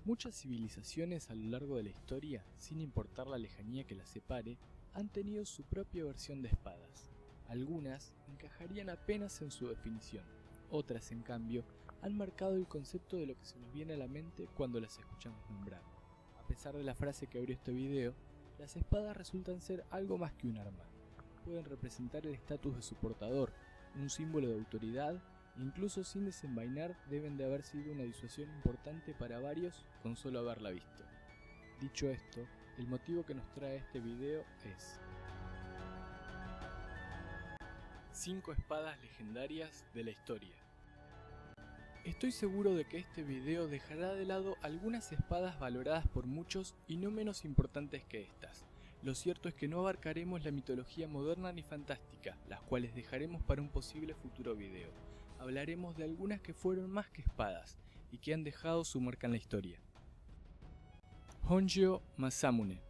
Muchas civilizaciones a lo largo de la historia, sin importar la lejanía que las separe, han tenido su propia versión de espadas. Algunas encajarían apenas en su definición, otras en cambio han marcado el concepto de lo que se nos viene a la mente cuando las escuchamos nombrar. A pesar de la frase que abrió este video, las espadas resultan ser algo más que un arma. Pueden representar el estatus de su portador, un símbolo de autoridad, e incluso sin desenvainar deben de haber sido una disuasión importante para varios con solo haberla visto. Dicho esto, el motivo que nos trae este video es 5 espadas legendarias de la historia. Estoy seguro de que este video dejará de lado algunas espadas valoradas por muchos y no menos importantes que estas. Lo cierto es que no abarcaremos la mitología moderna ni fantástica, las cuales dejaremos para un posible futuro video. Hablaremos de algunas que fueron más que espadas y que han dejado su marca en la historia. Honjyo Masamune.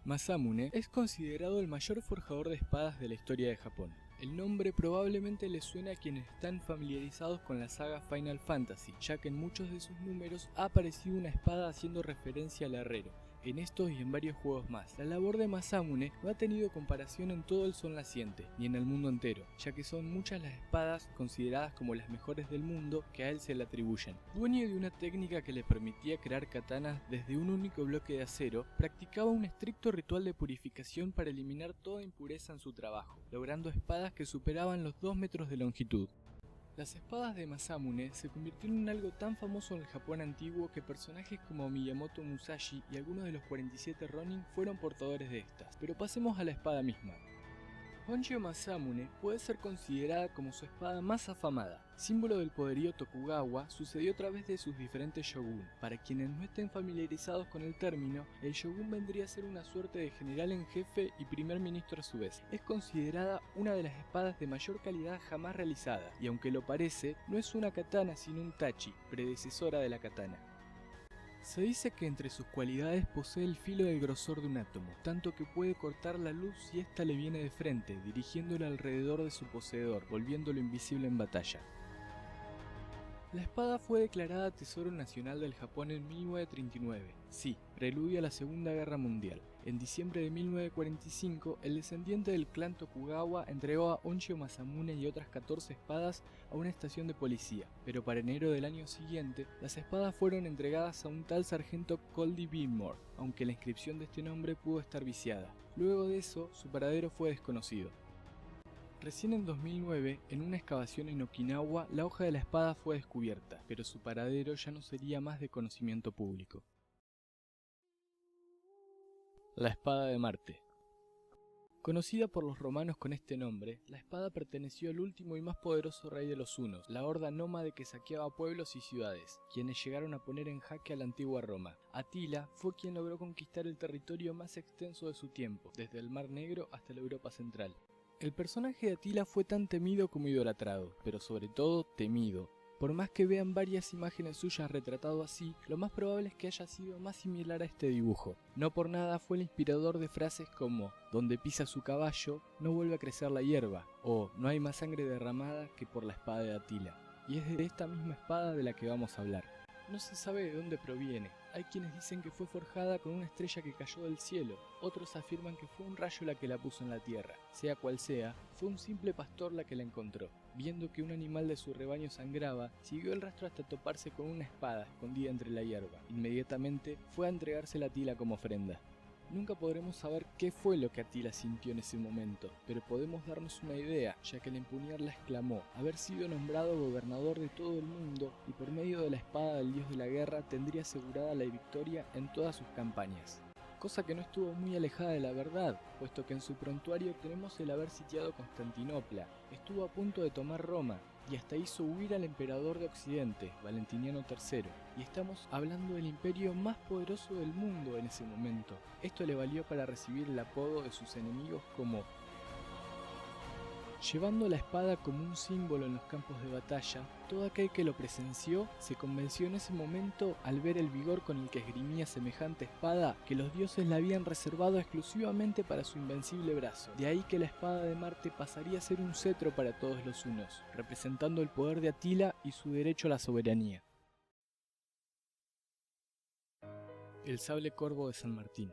Masamune es considerado el mayor forjador de espadas de la historia de Japón. El nombre probablemente les suena a quienes están familiarizados con la saga Final Fantasy, ya que en muchos de sus números ha aparecido una espada haciendo referencia al herrero, en estos y en varios juegos más. La labor de Masamune no ha tenido comparación en todo el Sol Naciente, ni en el mundo entero, ya que son muchas las espadas consideradas como las mejores del mundo que a él se le atribuyen. Dueño de una técnica que le permitía crear katanas desde un único bloque de acero, practicaba un estricto ritual de purificación para eliminar toda impureza en su trabajo, logrando espadas que superaban los 2 metros de longitud. Las espadas de Masamune se convirtieron en algo tan famoso en el Japón antiguo que personajes como Miyamoto Musashi y algunos de los 47 Ronin fueron portadores de estas. Pero pasemos a la espada misma. Honjyo Masamune puede ser considerada como su espada más afamada. Símbolo del poderío Tokugawa, sucedió a través de sus diferentes shogun. Para quienes no estén familiarizados con el término, el shogun vendría a ser una suerte de general en jefe y primer ministro a su vez. Es considerada una de las espadas de mayor calidad jamás realizada, y aunque lo parece, no es una katana sino un tachi, predecesora de la katana. Se dice que entre sus cualidades posee el filo del grosor de un átomo, tanto que puede cortar la luz si ésta le viene de frente, dirigiéndola alrededor de su poseedor, volviéndolo invisible en batalla. La espada fue declarada Tesoro Nacional del Japón en 1939, sí, preludio a la Segunda Guerra Mundial. En diciembre de 1945, el descendiente del clan Tokugawa entregó a Honjyo Masamune y otras 14 espadas a una estación de policía, pero para enero del año siguiente, las espadas fueron entregadas a un tal sargento Coldy Beamore, aunque la inscripción de este nombre pudo estar viciada. Luego de eso, su paradero fue desconocido. Recién en 2009, en una excavación en Okinawa, la hoja de la espada fue descubierta, pero su paradero ya no sería más de conocimiento público. La espada de Marte. Conocida por los romanos con este nombre, la espada perteneció al último y más poderoso rey de los hunos, la horda nómade que saqueaba pueblos y ciudades, quienes llegaron a poner en jaque a la antigua Roma. Atila fue quien logró conquistar el territorio más extenso de su tiempo, desde el Mar Negro hasta la Europa Central. El personaje de Atila fue tan temido como idolatrado, pero sobre todo temido. Por más que vean varias imágenes suyas retratado así, lo más probable es que haya sido más similar a este dibujo. No por nada fue el inspirador de frases como "donde pisa su caballo, no vuelve a crecer la hierba", o "no hay más sangre derramada que por la espada de Atila". Y es de esta misma espada de la que vamos a hablar. No se sabe de dónde proviene. Hay quienes dicen que fue forjada con una estrella que cayó del cielo, otros afirman que fue un rayo la que la puso en la tierra. Sea cual sea, fue un simple pastor la que la encontró. Viendo que un animal de su rebaño sangraba, siguió el rastro hasta toparse con una espada escondida entre la hierba. Inmediatamente fue a entregársela a Atila como ofrenda. Nunca podremos saber qué fue lo que Atila sintió en ese momento, pero podemos darnos una idea, ya que al empuñarla exclamó haber sido nombrado gobernador de todo el mundo y por medio de la espada del dios de la guerra tendría asegurada la victoria en todas sus campañas. Cosa que no estuvo muy alejada de la verdad, puesto que en su prontuario tenemos el haber sitiado Constantinopla, estuvo a punto de tomar Roma, y hasta hizo huir al emperador de Occidente, Valentiniano III, y estamos hablando del imperio más poderoso del mundo en ese momento. Esto le valió para recibir el apodo de sus enemigos como llevando la espada como un símbolo en los campos de batalla. Todo aquel que lo presenció se convenció en ese momento, al ver el vigor con el que esgrimía semejante espada, que los dioses la habían reservado exclusivamente para su invencible brazo. De ahí que la espada de Marte pasaría a ser un cetro para todos los hunos, representando el poder de Atila y su derecho a la soberanía. El sable corvo de San Martín.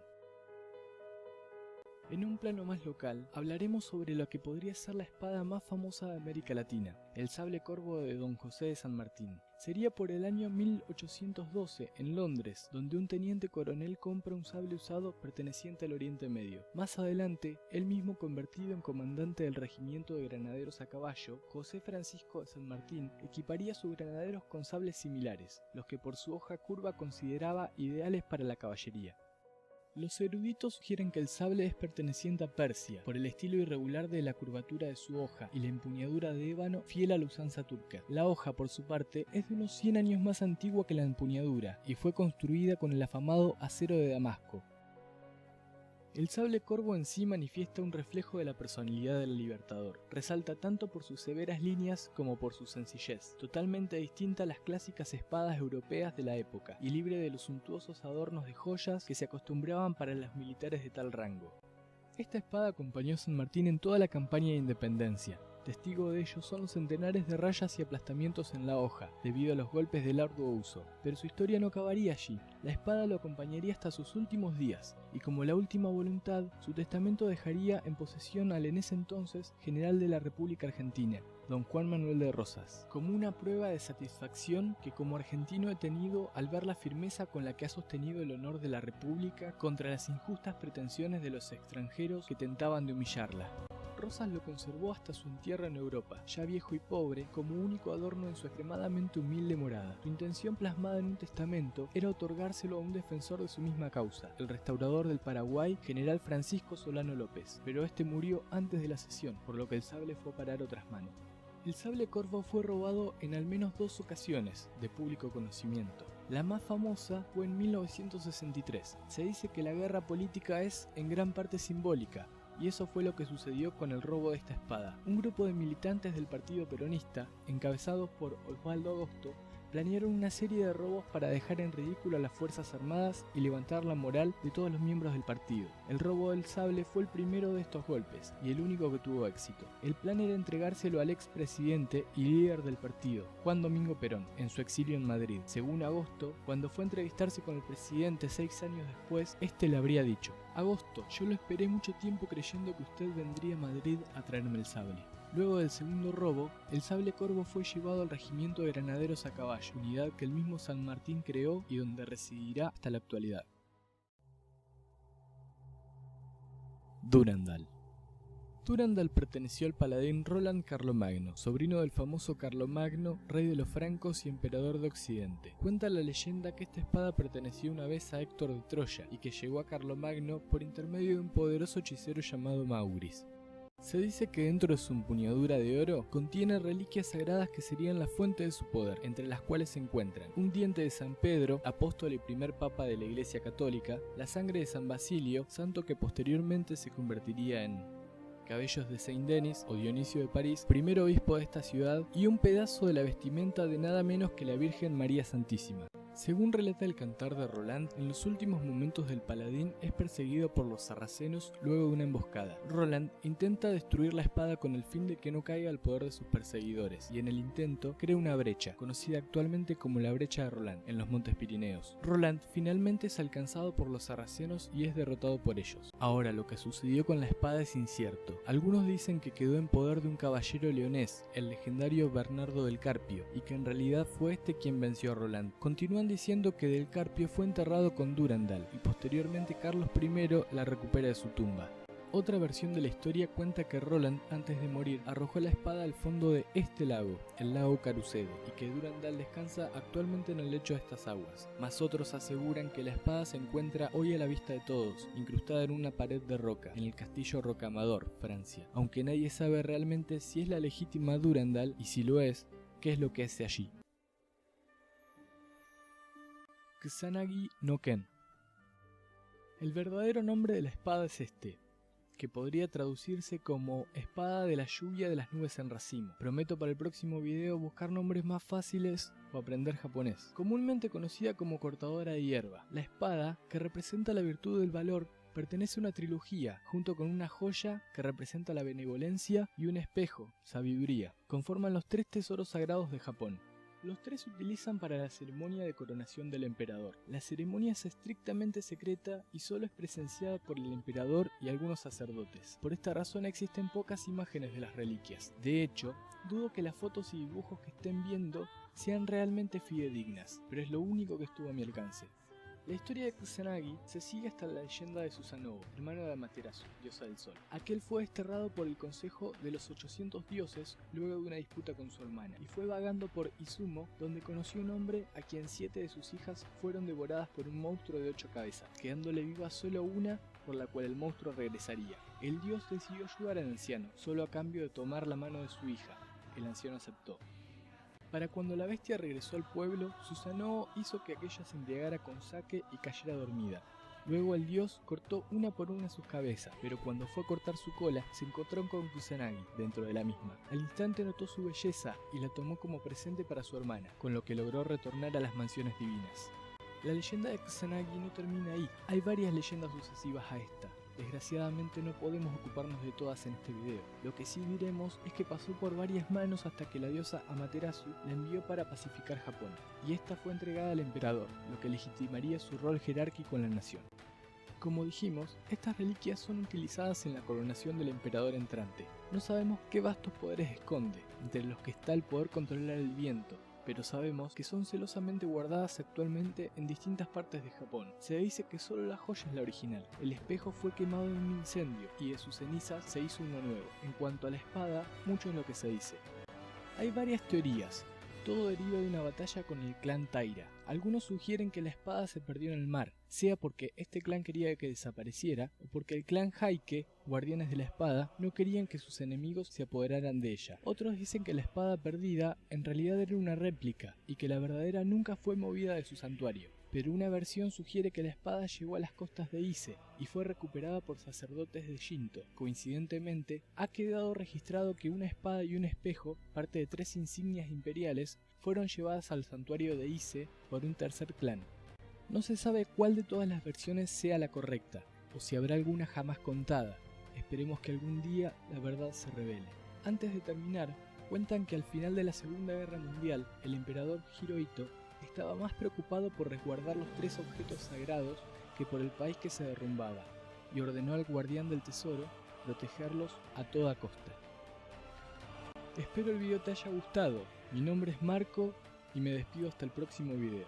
En un plano más local, hablaremos sobre lo que podría ser la espada más famosa de América Latina, el sable corvo de Don José de San Martín. Sería por el año 1812, en Londres, donde un teniente coronel compra un sable usado perteneciente al Oriente Medio. Más adelante, él mismo convertido en comandante del regimiento de granaderos a caballo, José Francisco de San Martín equiparía sus granaderos con sables similares, los que por su hoja curva consideraba ideales para la caballería. Los eruditos sugieren que el sable es perteneciente a Persia, por el estilo irregular de la curvatura de su hoja y la empuñadura de ébano fiel a la usanza turca. La hoja, por su parte, es de unos 100 años más antigua que la empuñadura y fue construida con el afamado acero de Damasco. El sable corvo en sí manifiesta un reflejo de la personalidad del libertador. Resalta tanto por sus severas líneas como por su sencillez, totalmente distinta a las clásicas espadas europeas de la época y libre de los suntuosos adornos de joyas que se acostumbraban para los militares de tal rango. Esta espada acompañó a San Martín en toda la campaña de independencia. Testigo de ello son los centenares de rayas y aplastamientos en la hoja, debido a los golpes del arduo uso. Pero su historia no acabaría allí. La espada lo acompañaría hasta sus últimos días, y como la última voluntad, su testamento dejaría en posesión al en ese entonces general de la República Argentina, don Juan Manuel de Rosas, como una prueba de satisfacción que como argentino he tenido al ver la firmeza con la que ha sostenido el honor de la República contra las injustas pretensiones de los extranjeros que tentaban de humillarla. Rosas lo conservó hasta su entierro en Europa, ya viejo y pobre, como único adorno en su extremadamente humilde morada. Su intención plasmada en un testamento era otorgárselo a un defensor de su misma causa, el restaurador del Paraguay, general Francisco Solano López, pero este murió antes de la sesión, por lo que el sable fue a parar a otras manos. El sable corvo fue robado en al menos 2 ocasiones, de público conocimiento. La más famosa fue en 1963. Se dice que la guerra política es en gran parte simbólica, y eso fue lo que sucedió con el robo de esta espada. Un grupo de militantes del Partido Peronista, encabezados por Osvaldo Agosto, planearon una serie de robos para dejar en ridículo a las Fuerzas Armadas y levantar la moral de todos los miembros del partido. El robo del sable fue el primero de estos golpes, y el único que tuvo éxito. El plan era entregárselo al expresidente y líder del partido, Juan Domingo Perón, en su exilio en Madrid. Según Agosto, cuando fue a entrevistarse con el presidente 6 años después, este le habría dicho: «Agosto, yo lo esperé mucho tiempo creyendo que usted vendría a Madrid a traerme el sable». Luego del segundo robo, el sable corvo fue llevado al regimiento de granaderos a caballo, unidad que el mismo San Martín creó y donde residirá hasta la actualidad. Durandal. Durandal perteneció al paladín Roland Carlomagno, sobrino del famoso Carlomagno, rey de los francos y emperador de Occidente. Cuenta la leyenda que esta espada perteneció una vez a Héctor de Troya y que llegó a Carlomagno por intermedio de un poderoso hechicero llamado Mauris. Se dice que dentro de su empuñadura de oro contiene reliquias sagradas que serían la fuente de su poder, entre las cuales se encuentran un diente de San Pedro, apóstol y primer papa de la Iglesia Católica, la sangre de San Basilio, santo que posteriormente se convertiría en cabellos de Saint Denis o Dionisio de París, primer obispo de esta ciudad, y un pedazo de la vestimenta de nada menos que la Virgen María Santísima. Según relata el Cantar de Roland, en los últimos momentos del paladín es perseguido por los sarracenos luego de una emboscada. Roland intenta destruir la espada con el fin de que no caiga al poder de sus perseguidores, y en el intento crea una brecha, conocida actualmente como la Brecha de Roland, en los Montes Pirineos. Roland finalmente es alcanzado por los sarracenos y es derrotado por ellos. Ahora, lo que sucedió con la espada es incierto. Algunos dicen que quedó en poder de un caballero leonés, el legendario Bernardo del Carpio, y que en realidad fue este quien venció a Roland. Continúan diciendo que Del Carpio fue enterrado con Durandal y posteriormente Carlos I la recupera de su tumba. Otra versión de la historia cuenta que Roland, antes de morir, arrojó la espada al fondo de este lago, el lago Carucedo, y que Durandal descansa actualmente en el lecho de estas aguas. Mas otros aseguran que la espada se encuentra hoy a la vista de todos, incrustada en una pared de roca, en el castillo Rocamador, Francia, aunque nadie sabe realmente si es la legítima Durandal y si lo es, qué es lo que hace allí. Kusanagi no Ken. El verdadero nombre de la espada es este, que podría traducirse como espada de la lluvia de las nubes en racimo. Prometo para el próximo video buscar nombres más fáciles o aprender japonés. Comúnmente conocida como cortadora de hierba, la espada, que representa la virtud del valor, pertenece a una trilogía, junto con una joya que representa la benevolencia y un espejo, sabiduría. Conforman los 3 tesoros sagrados de Japón. Los tres se utilizan para la ceremonia de coronación del emperador. La ceremonia es estrictamente secreta y solo es presenciada por el emperador y algunos sacerdotes. Por esta razón existen pocas imágenes de las reliquias. De hecho, dudo que las fotos y dibujos que estén viendo sean realmente fidedignas, pero es lo único que estuvo a mi alcance. La historia de Kusanagi se sigue hasta la leyenda de Susanoo, hermano de Amaterasu, diosa del sol. Aquel fue desterrado por el consejo de los 800 dioses luego de una disputa con su hermana, y fue vagando por Izumo, donde conoció un hombre a quien 7 de sus hijas fueron devoradas por un monstruo de 8 cabezas, quedándole viva solo una, por la cual el monstruo regresaría. El dios decidió ayudar al anciano, solo a cambio de tomar la mano de su hija. El anciano aceptó. Para cuando la bestia regresó al pueblo, Susanoo hizo que aquella se embriagara con sake y cayera dormida. Luego el dios cortó una por una sus cabezas, pero cuando fue a cortar su cola, se encontró con Kusanagi dentro de la misma. Al instante notó su belleza y la tomó como presente para su hermana, con lo que logró retornar a las mansiones divinas. La leyenda de Kusanagi no termina ahí, hay varias leyendas sucesivas a esta. Desgraciadamente no podemos ocuparnos de todas en este video. Lo que sí diremos es que pasó por varias manos hasta que la diosa Amaterasu la envió para pacificar Japón, y esta fue entregada al emperador, lo que legitimaría su rol jerárquico en la nación. Como dijimos, estas reliquias son utilizadas en la coronación del emperador entrante. No sabemos qué vastos poderes esconde, entre los que está el poder controlar el viento, pero sabemos que son celosamente guardadas actualmente en distintas partes de Japón. Se dice que solo la joya es la original. El espejo fue quemado en un incendio y de sus cenizas se hizo uno nuevo. En cuanto a la espada, mucho es lo que se dice. Hay varias teorías. Todo deriva de una batalla con el clan Taira. Algunos sugieren que la espada se perdió en el mar, sea porque este clan quería que desapareciera o porque el clan Heike, guardianes de la espada, no querían que sus enemigos se apoderaran de ella. Otros dicen que la espada perdida en realidad era una réplica y que la verdadera nunca fue movida de su santuario. Pero una versión sugiere que la espada llegó a las costas de Ise y fue recuperada por sacerdotes de Shinto. Coincidentemente, ha quedado registrado que una espada y un espejo, parte de 3 insignias imperiales, fueron llevadas al santuario de Ise por un tercer clan. No se sabe cuál de todas las versiones sea la correcta, o si habrá alguna jamás contada. Esperemos que algún día la verdad se revele. Antes de terminar, cuentan que al final de la Segunda Guerra Mundial, el emperador Hirohito estaba más preocupado por resguardar los 3 objetos sagrados que por el país que se derrumbaba, y ordenó al guardián del tesoro protegerlos a toda costa. Espero el video te haya gustado. Mi nombre es Marco y me despido hasta el próximo video.